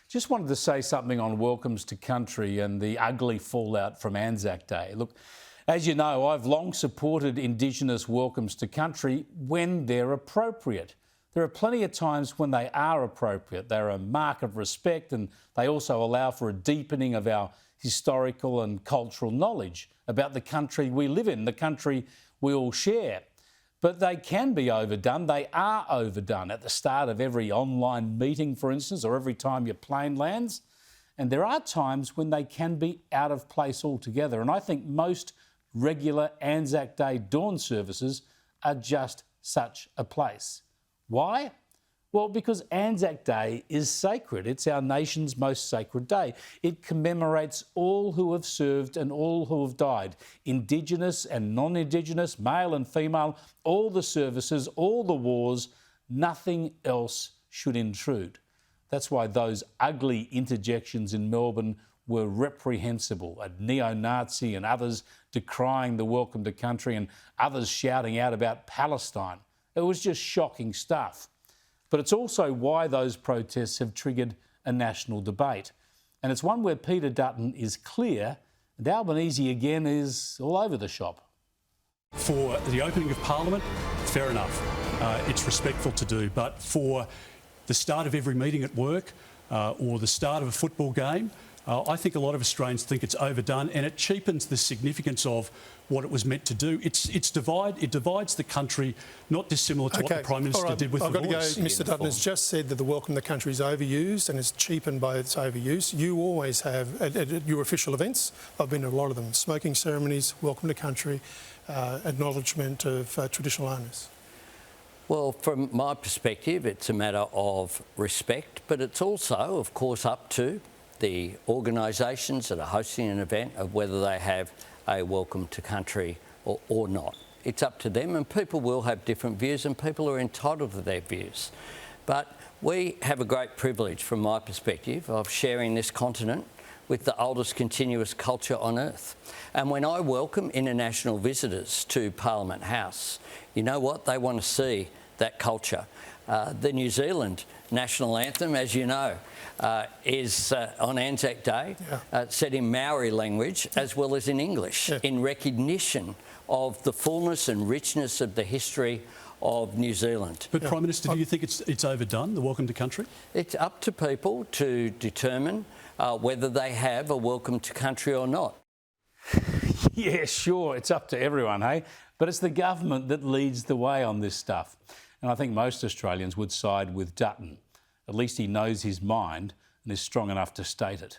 Just wanted to say something on welcomes to country and the ugly fallout from Anzac Day. Look, as you know, I've long supported Indigenous welcomes to country when they're appropriate. There are plenty of times when they are appropriate. They're a mark of respect, and they also allow for a deepening of our historical and cultural knowledge about the country we live in, the country we all share. But they can be overdone. They are overdone at the start of every online meeting, for instance, or every time your plane lands. And there are times when they can be out of place altogether. And I think most regular Anzac Day dawn services are just such a place. Why? Well, because Anzac Day is sacred. It's our nation's most sacred day. It commemorates all who have served and all who have died, Indigenous and non-Indigenous, male and female, all the services, all the wars. Nothing else should intrude. That's why those ugly interjections in Melbourne were reprehensible. A neo-Nazi and others decrying the welcome to country and others shouting out about Palestine. It was just shocking stuff. But it's also why those protests have triggered a national debate. And it's one where Peter Dutton is clear and Albanese again is all over the shop. For the opening of Parliament, fair enough. It's respectful to do. But for the start of every meeting at work or the start of a football game, I think a lot of Australians think it's overdone, and it cheapens the significance of what it was meant to do. It divides the country, not dissimilar to what the Prime Minister did with the voice. I've got to go. Mr Dutton has just said that the welcome to country is overused and is cheapened by its overuse. You always have, at your official events, I've been to a lot of them, smoking ceremonies, welcome to country, acknowledgement of traditional owners. Well, from my perspective, it's a matter of respect, but it's also, of course, up to the organisations that are hosting an event of whether they have a welcome to country or not. It's up to them, and people will have different views, and people are entitled to their views. But we have a great privilege, from my perspective, of sharing this continent with the oldest continuous culture on earth. And when I welcome international visitors to Parliament House, you know what? They want to see that culture. The New Zealand national anthem, as you know, is on Anzac Day, set in Maori language as well as in English, in recognition of the fullness and richness of the history of New Zealand. But Prime Minister, do you think it's overdone, the welcome to country? It's up to people to determine whether they have a welcome to country or not. Yeah, sure, it's up to everyone, hey? But it's the government that leads the way on this stuff. And I think most Australians would side with Dutton. At least he knows his mind and is strong enough to state it.